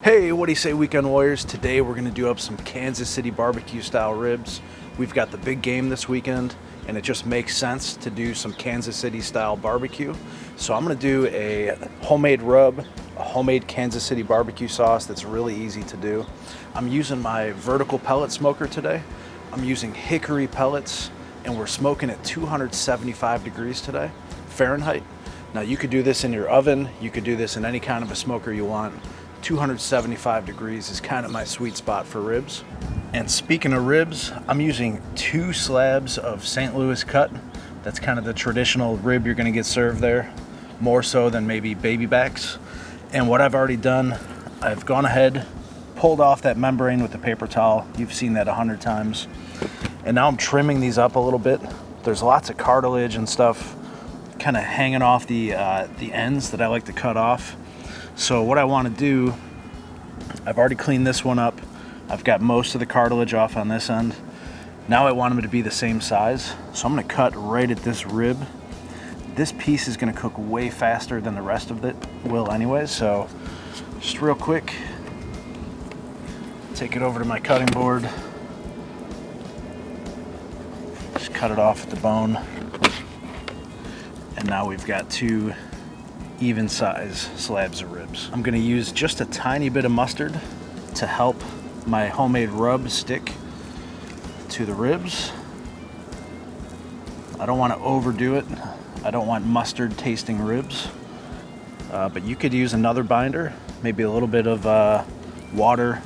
Hey, what do you say, Weekend Warriors? Today we're going to do up some Kansas City BBQ style ribs. We've got the big game this weekend, and it just makes sense to do some Kansas City style barbecue. So I'm going to do a homemade rub, a homemade Kansas City barbecue sauce that's really easy to do. I'm using my vertical pellet smoker today. I'm using hickory pellets, and we're smoking at 275 degrees today, Fahrenheit. Now you could do this in your oven, you could do this in any kind of a smoker you want. 275 degrees is kind of my sweet spot for ribs. And speaking of ribs, I'm using 2 slabs of St. Louis cut. That's kind of the traditional rib you're gonna get served there, more so than maybe baby backs. And what I've already done, I've gone ahead, pulled off that membrane with the paper towel. You've seen that 100 times. And now I'm trimming these up a little bit. There's lots of cartilage and stuff kind of hanging off the ends that I like to cut off. So what I want to do, I've already cleaned this one up. I've got most of the cartilage off on this end. Now I want them to be the same size. So I'm going to cut right at this rib. This piece is going to cook way faster than the rest of it will anyways. So just real quick, take it over to my cutting board. Just cut it off at the bone. And now we've got 2 even size slabs of ribs. I'm gonna use just a tiny bit of mustard to help my homemade rub stick to the ribs. I don't want to overdo it. I don't want mustard tasting ribs, but you could use another binder, maybe a little bit of water,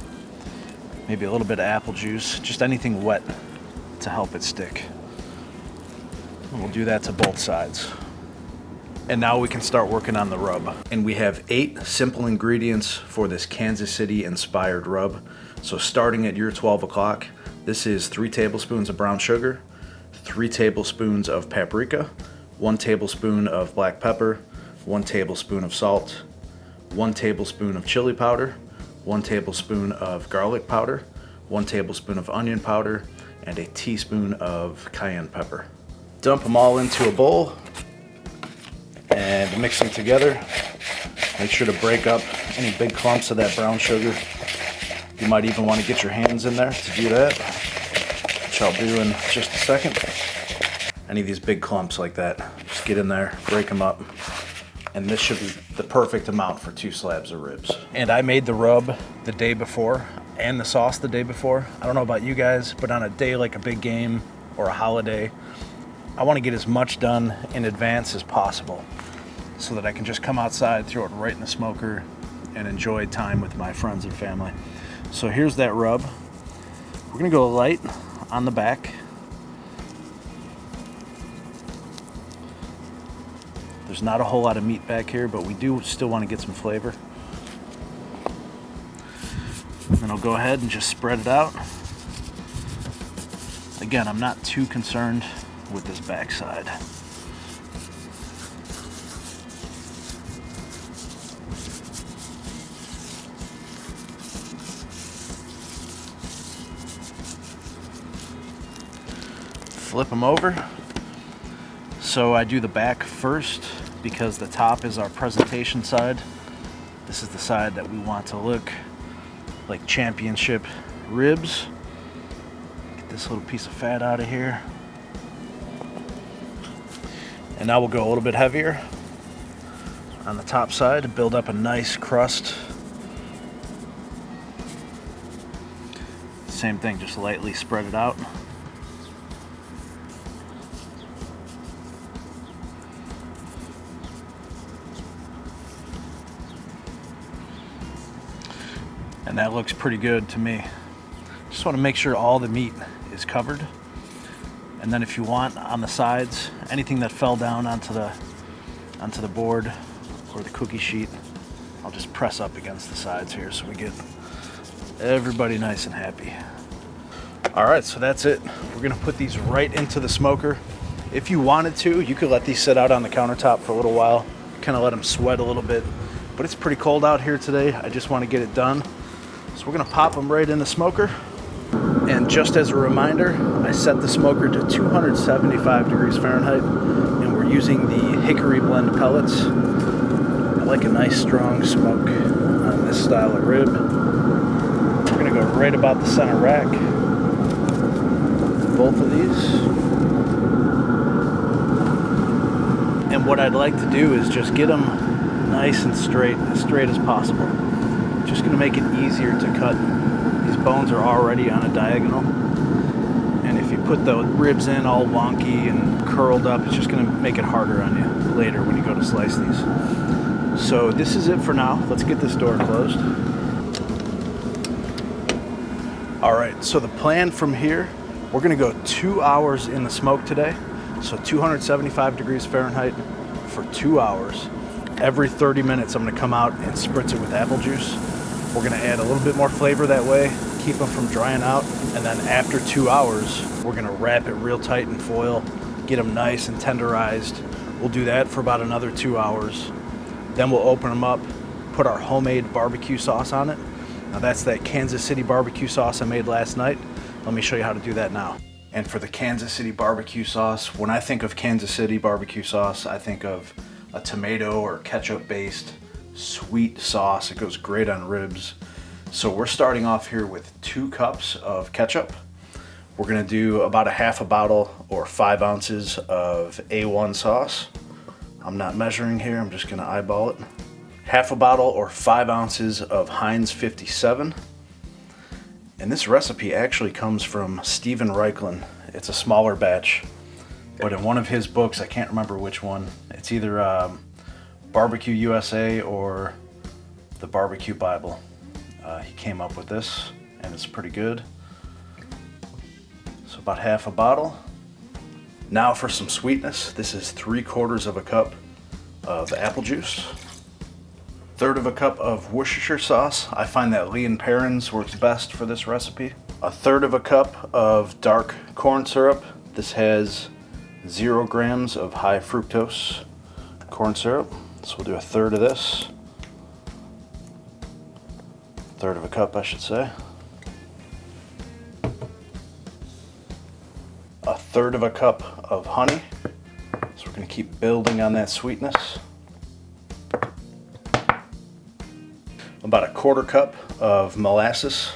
maybe a little bit of apple juice, just anything wet to help it stick. And we'll do that to both sides. And now we can start working on the rub. And we have 8 simple ingredients for this Kansas City inspired rub. So starting at your 12 o'clock, this is 3 tablespoons of brown sugar, 3 tablespoons of paprika, 1 tablespoon of black pepper, 1 tablespoon of salt, 1 tablespoon of chili powder, 1 tablespoon of garlic powder, 1 tablespoon of onion powder, and a teaspoon of cayenne pepper. Dump them all into a bowl and mix them together. Make sure to break up any big clumps of that brown sugar. You might even want to get your hands in there to do that, which I'll do in just a second. Any of these big clumps like that, just get in there, break them up, and this should be the perfect amount for 2 slabs of ribs. And I made the rub the day before and the sauce the day before. I don't know about you guys, but on a day like a big game or a holiday, I want to get as much done in advance as possible so that I can just come outside, throw it right in the smoker, and enjoy time with my friends and family. So here's that rub. We're going to go light on the back. There's not a whole lot of meat back here, but we do still want to get some flavor. Then I'll go ahead and just spread it out. Again, I'm not too concerned with this backside. Flip them over. So I do the back first because the top is our presentation side. This is the side that we want to look like championship ribs. Get this little piece of fat out of here. And now we'll go a little bit heavier on the top side to build up a nice crust. Same thing, just lightly spread it out. And that looks pretty good to me. Just want to make sure all the meat is covered. And then if you want, on the sides, anything that fell down onto the board or the cookie sheet, I'll just press up against the sides here so we get everybody nice and happy. All right, so that's it. We're gonna put these right into the smoker. If you wanted to, you could let these sit out on the countertop for a little while, kind of let them sweat a little bit. But it's pretty cold out here today. I just want to get it done. So we're gonna pop them right in the smoker. And just as a reminder, I set the smoker to 275 degrees Fahrenheit, and we're using the hickory blend pellets. I like a nice strong smoke on this style of rib. We're gonna go right about the center rack. Both of these. And what I'd like to do is just get them nice and straight as possible. Just gonna make it easier to cut. These bones are already on a diagonal. And if you put the ribs in all wonky and curled up, it's just gonna make it harder on you later when you go to slice these. So this is it for now. Let's get this door closed. All right, so the plan from here, we're gonna go 2 hours in the smoke today. So 275 degrees Fahrenheit for 2 hours. Every 30 minutes, I'm gonna come out and spritz it with apple juice. We're gonna add a little bit more flavor that way, keep them from drying out. And then after 2 hours, we're gonna wrap it real tight in foil, get them nice and tenderized. We'll do that for about another 2 hours. Then we'll open them up, put our homemade barbecue sauce on it. Now that's that Kansas City BBQ sauce I made last night. Let me show you how to do that now. And for the Kansas City barbecue sauce, when I think of Kansas City barbecue sauce, I think of a tomato or ketchup based sweet sauce. It goes great on ribs. So we're starting off here with 2 cups of ketchup. We're gonna do about a half a bottle or 5 ounces of A1 sauce. I'm not measuring here, I'm just gonna eyeball it. Half a bottle or 5 ounces of Heinz 57. And this recipe actually comes from Steven Reichlin. It's a smaller batch, but in one of his books, I can't remember which one, it's either Barbecue USA or the Barbecue Bible. He came up with this, and it's pretty good. So about half a bottle. Now for some sweetness, this is 3/4 of a cup of apple juice. 1/3 of a cup of Worcestershire sauce. I find that Lee & Perrins works best for this recipe. 1/3 of a cup of dark corn syrup. This has 0 grams of high fructose corn syrup. So we'll do 1/3 of this. 1/3 of a cup, I should say. 1/3 of a cup of honey. So we're gonna keep building on that sweetness. About a 1/4 cup of molasses.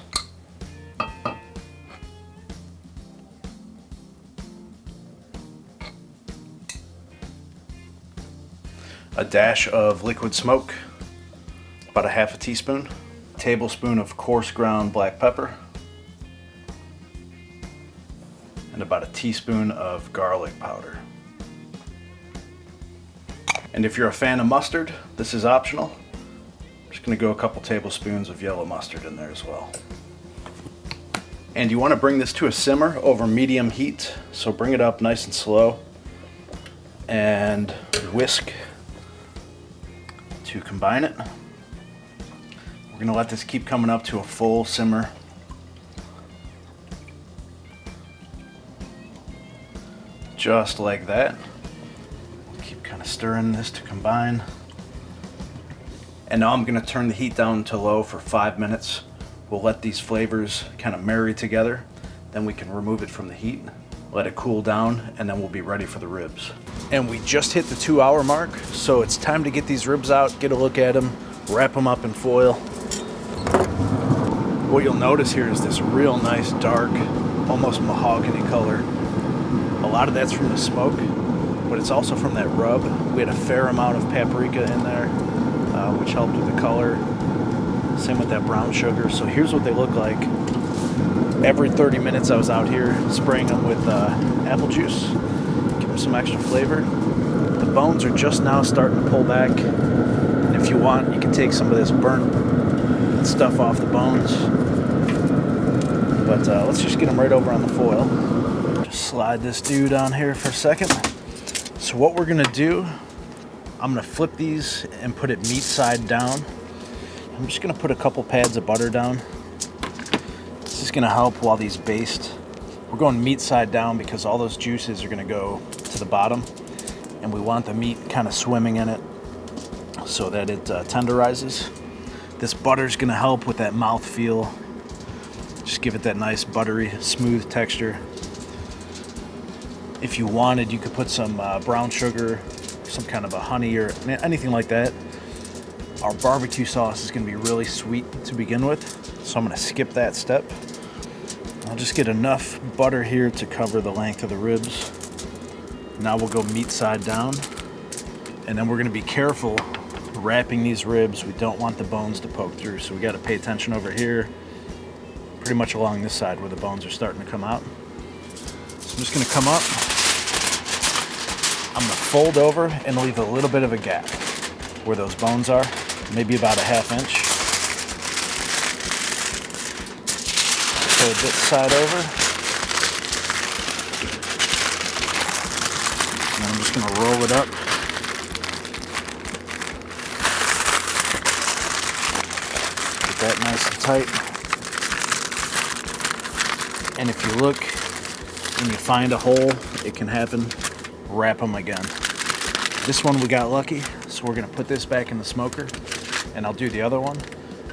A dash of liquid smoke, about a half a teaspoon. A tablespoon of coarse ground black pepper. And about a teaspoon of garlic powder. And if you're a fan of mustard, this is optional. Just gonna go a couple tablespoons of yellow mustard in there as well. And you wanna bring this to a simmer over medium heat. So bring it up nice and slow and whisk to combine it. We're gonna let this keep coming up to a full simmer. Just like that. Keep kind of stirring this to combine. And now I'm gonna turn the heat down to low for 5 minutes. We'll let these flavors kind of marry together. Then we can remove it from the heat, let it cool down, and then we'll be ready for the ribs. And we just hit the 2 hour mark, so it's time to get these ribs out, get a look at them, wrap them up in foil. What you'll notice here is this real nice dark, almost mahogany color. A lot of that's from the smoke, but it's also from that rub. We had a fair amount of paprika in there, which helped with the color. Same with that brown sugar. So here's what they look like. Every 30 minutes I was out here spraying them with apple juice, give them some extra flavor. The bones are just now starting to pull back. And if you want, you can take some of this burnt stuff off the bones. But let's just get them right over on the foil. Just slide this dude on here for a second. So what we're gonna do, I'm gonna flip these and put it meat side down. I'm just gonna put a couple pads of butter down. This is gonna help while these baste. We're going meat side down because all those juices are gonna go to the bottom, and we want the meat kind of swimming in it so that it tenderizes. This butter is gonna help with that mouth feel. Just give it that nice buttery, smooth texture. If you wanted, you could put some brown sugar, some kind of a honey or anything like that. Our barbecue sauce is gonna be really sweet to begin with, so I'm gonna skip that step. I'll just get enough butter here to cover the length of the ribs. Now we'll go meat side down, and then we're gonna be careful wrapping these ribs. We don't want the bones to poke through, so we gotta pay attention over here, pretty much along this side where the bones are starting to come out. So I'm just gonna come up, I'm gonna fold over and leave a little bit of a gap where those bones are, maybe about a ½ inch. Fold this side over. And I'm just gonna roll it up. Get that nice and tight. And if you look and you find a hole, it can happen, wrap them again. This one we got lucky, so we're gonna put this back in the smoker and I'll do the other one.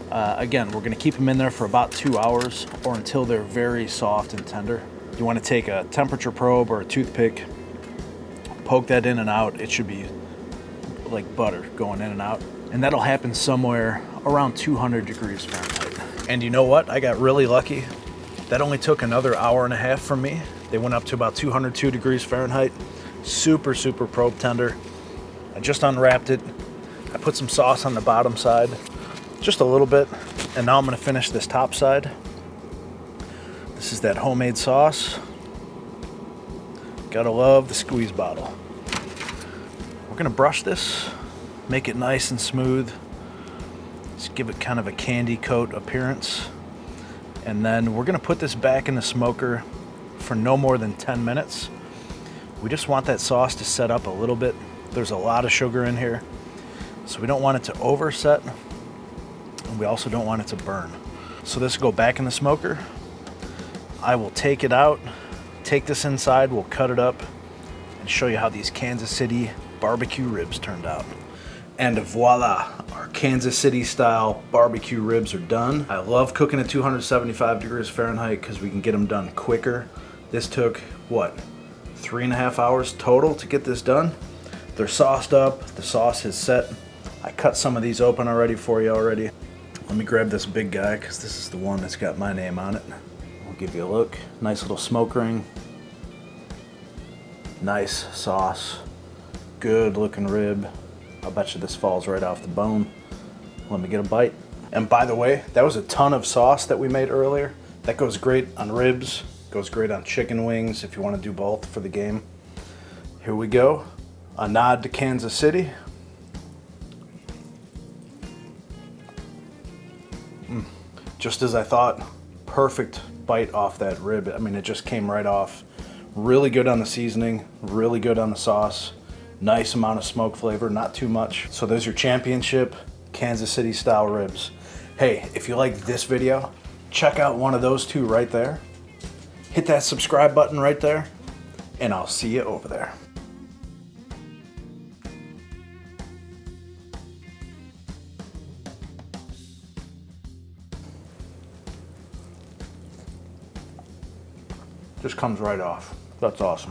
Again, we're gonna keep them in there for about 2 hours or until they're very soft and tender. You wanna take a temperature probe or a toothpick, poke that in and out. It should be like butter going in and out. And that'll happen somewhere around 200 degrees Fahrenheit. And you know what? I got really lucky. That only took another hour and a half from me. They went up to about 202 degrees Fahrenheit. Super, super probe tender. I just unwrapped it. I put some sauce on the bottom side, just a little bit. And now I'm gonna finish this top side. This is that homemade sauce. Gotta love the squeeze bottle. We're gonna brush this, make it nice and smooth. Just give it kind of a candy coat appearance. And then we're gonna put this back in the smoker for no more than 10 minutes. We just want that sauce to set up a little bit. There's a lot of sugar in here, so we don't want it to overset, and we also don't want it to burn. So this will go back in the smoker. I will take it out, take this inside, we'll cut it up, and show you how these Kansas City barbecue ribs turned out. And voila, our Kansas City style barbecue ribs are done. I love cooking at 275 degrees Fahrenheit because we can get them done quicker. This took, what, 3.5 hours total to get this done. They're sauced up, the sauce is set. I cut some of these open already for you already. Let me grab this big guy because this is the one that's got my name on it. I'll give you a look. Nice little smoke ring. Nice sauce. Good looking rib. I'll bet you this falls right off the bone. Let me get a bite. And by the way, that was a ton of sauce that we made earlier. That goes great on ribs, goes great on chicken wings if you want to do both for the game. Here we go. A nod to Kansas City. Just as I thought, perfect bite off that rib. I mean, it just came right off. Really good on the seasoning, really good on the sauce. Nice amount of smoke flavor, not too much. So there's your championship Kansas City style ribs. Hey, if you like this video, check out one of those two right there. Hit that subscribe button right there, and I'll see you over there. Just comes right off. That's awesome.